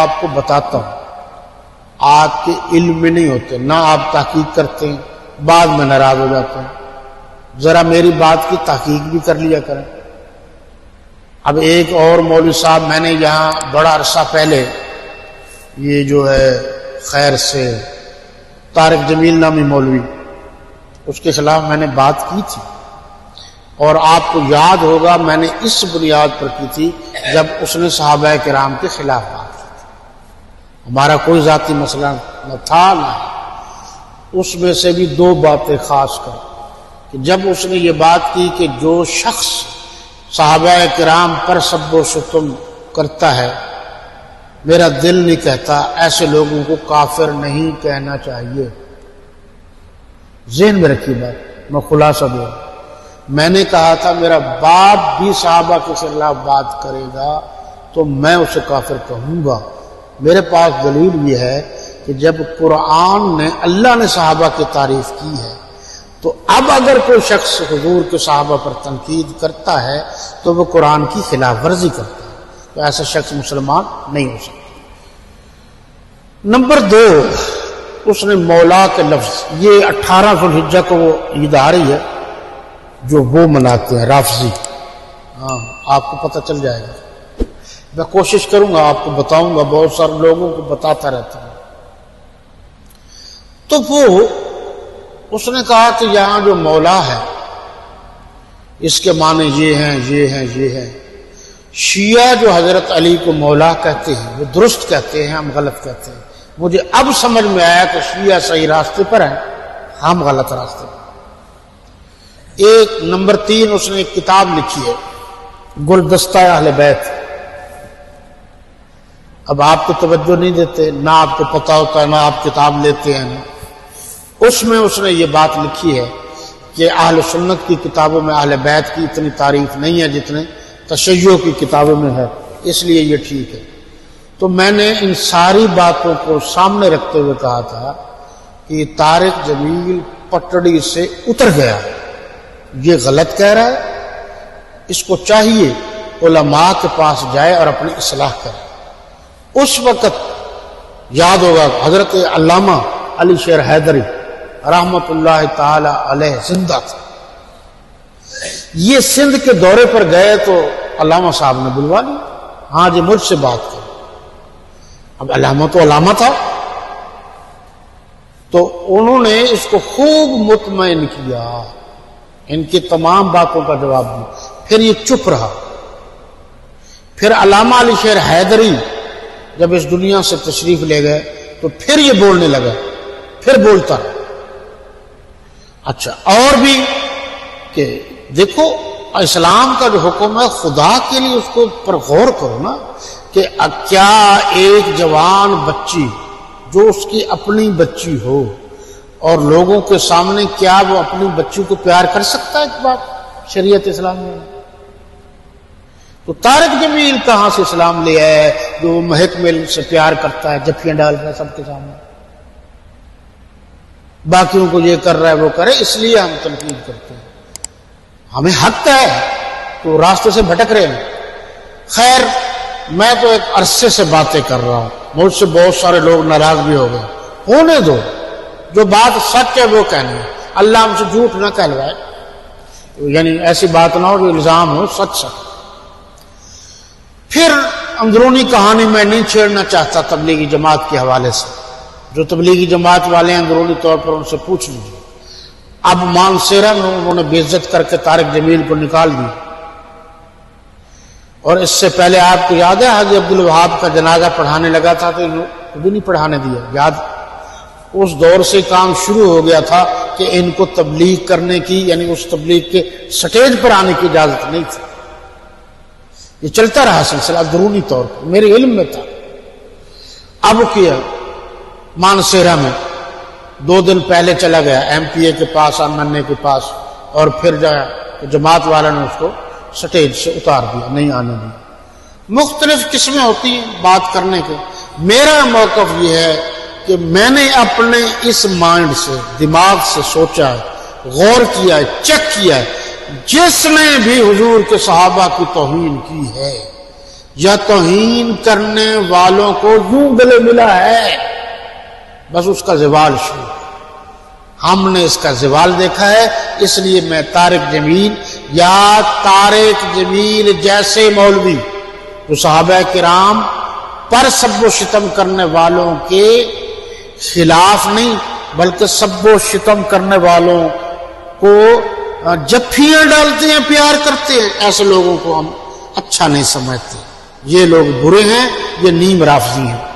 آپ کو بتاتا ہوں، آپ کے علم میں نہیں ہوتے، نہ آپ تحقیق کرتے ہیں، بعد میں ناراض ہو جاتے ہیں۔ ذرا میری بات کی تحقیق بھی کر لیا کریں۔ اب ایک اور مولوی صاحب، میں نے یہاں بڑا عرصہ پہلے یہ جو ہے خیر سے طارق جمیل نامی مولوی، اس کے خلاف میں نے بات کی تھی، اور آپ کو یاد ہوگا میں نے اس بنیاد پر کی تھی جب اس نے صحابہ کرام کے خلاف بات کی تھی۔ ہمارا کوئی ذاتی مسئلہ نہ تھا نہ ہے۔ اس میں سے بھی دو باتیں خاص کر کہ جب اس نے یہ بات کی کہ جو شخص صحابہ کرام پر سب و شتم کرتا ہے، میرا دل نہیں کہتا ایسے لوگوں کو کافر نہیں کہنا چاہیے۔ ذہن میں رکھی بات، میں خلاصہ دوں، میں نے کہا تھا میرا باپ بھی صحابہ کے خلاف بات کرے گا تو میں اسے کافر کہوں گا۔ میرے پاس دلیل یہ ہے کہ جب قرآن نے، اللہ نے صحابہ کی تعریف کی ہے، تو اب اگر کوئی شخص حضور کے صحابہ پر تنقید کرتا ہے تو وہ قرآن کی خلاف ورزی کرتا ہے، تو ایسا شخص مسلمان نہیں ہو سکتا۔ نمبر 2، اس نے مولا کے لفظ، یہ 18 ذوالحجہ کو وہ عید آ رہی ہے جو وہ مناتے ہیں رافضی، ہاں آپ کو پتہ چل جائے گا، میں کوشش کروں گا آپ کو بتاؤں گا، بہت سارے لوگوں کو بتاتا رہتا ہوں۔ تو وہ اس نے کہا کہ یہاں جو مولا ہے اس کے معنی یہ ہیں یہ ہیں یہ ہیں۔ شیعہ جو حضرت علی کو مولا کہتے ہیں وہ درست کہتے ہیں، ہم غلط کہتے ہیں۔ مجھے اب سمجھ میں آیا کہ شیعہ صحیح راستے پر ہیں، ہم غلط راستے پر۔ ایک نمبر 3، اس نے ایک کتاب لکھی ہے گلدستہ اہل بیت۔ اب آپ کو توجہ نہیں دیتے، نہ آپ کو پتہ ہوتا ہے، نہ آپ کتاب لیتے ہیں۔ اس میں اس نے یہ بات لکھی ہے کہ اہل سنت کی کتابوں میں اہل بیت کی اتنی تعریف نہیں ہے جتنے تشیع کی کتابوں میں ہے، اس لیے یہ ٹھیک ہے۔ تو میں نے ان ساری باتوں کو سامنے رکھتے ہوئے کہا تھا کہ طارق جمیل پٹڑی سے اتر گیا، یہ غلط کہہ رہا ہے، اس کو چاہیے علماء کے پاس جائے اور اپنی اصلاح کرے۔ اس وقت یاد ہوگا حضرت علامہ علی شیر حیدری رحمت اللہ تعالی علیہ زندہ تھا، یہ سندھ کے دورے پر گئے تو علامہ صاحب نے بلوا لیا، ہاں جی مجھ سے بات کرو۔ اب علامہ تو علامہ تھا، تو انہوں نے اس کو خوب مطمئن کیا، ان کی تمام باتوں کا جواب دیا، پھر یہ چپ رہا۔ پھر علامہ علی شیر حیدری جب اس دنیا سے تشریف لے گئے تو پھر یہ بولنے لگا، پھر بولتا رہا۔ اچھا، اور بھی کہ دیکھو اسلام کا جو حکم ہے خدا کے لیے اس کو پر غور کرو نا، کہ کیا ایک جوان بچی جو اس کی اپنی بچی ہو اور لوگوں کے سامنے کیا وہ اپنی بچی کو پیار کر سکتا ہے؟ ایک بات شریعت اسلام میں، تو طارق جمیل کہاں سے اسلام لے آیا ہے جو مہک مل سے پیار کرتا ہے، جفیاں ڈال رہا ہے سب کے سامنے، باقیوں کو یہ کر رہا ہے وہ کرے، اس لیے ہم تنقید کرتے ہیں، ہمیں حق ہے، تو راستے سے بھٹک رہے ہیں۔ خیر، میں تو ایک عرصے سے باتیں کر رہا ہوں، مجھ سے بہت سارے لوگ ناراض بھی ہو گئے، ہونے دو، جو بات سچ ہے وہ کہنی ہے، اللہ ہم سے جھوٹ نہ کہلوائے، یعنی ایسی بات نہ ہو جو الزام ہو، سچ سچ۔ پھر اندرونی کہانی میں نہیں چھیڑنا چاہتا تبلیغی جماعت کے حوالے سے، جو تبلیغی جماعت والے ہیں اندرونی طور پر ان سے پوچھ لیجیے۔ اب مانسیرا میں انہوں نے بے عزت کر کے طارق جمیل کو نکال دیا، اور اس سے پہلے آپ کو یاد ہے حاجی عبدالوہاب کا جنازہ پڑھانے لگا تھا تو انہوں بھی نہیں پڑھانے دیا، یاد؟ اس دور سے کام شروع ہو گیا تھا کہ ان کو تبلیغ کرنے کی، یعنی اس تبلیغ کے سٹیج پر آنے کی اجازت نہیں تھی۔ یہ چلتا رہا سلسلہ اندرونی طور پر، میرے علم میں تھا۔ اب کیا مانسیرا میں 2 دن پہلے چلا گیا ایم پی اے کے پاس، ایم کے پاس، اور پھر جایا تو جماعت والا نے اس کو سٹیج سے اتار دیا، نہیں آنے دیا۔ مختلف قسمیں ہوتی ہیں بات کرنے کے۔ میرا موقف یہ ہے کہ میں نے اپنے اس مائنڈ سے، دماغ سے سوچا ہے، غور کیا ہے، چیک کیا ہے، جس نے بھی حضور کے صحابہ کی توہین کی ہے، یا توہین کرنے والوں کو یوں گلے ملا ہے، بس اس کا زوال شروع۔ ہم نے اس کا زوال دیکھا ہے، اس لیے میں طارق جمیل یا طارق جمیل جیسے مولوی جو صحابہ کرام پر سب و شتم کرنے والوں کے خلاف نہیں بلکہ سب و شتم کرنے والوں کو جفیاں ڈالتے ہیں، پیار کرتے ہیں، ایسے لوگوں کو ہم اچھا نہیں سمجھتے۔ یہ لوگ برے ہیں، یہ نیم رافضی ہیں۔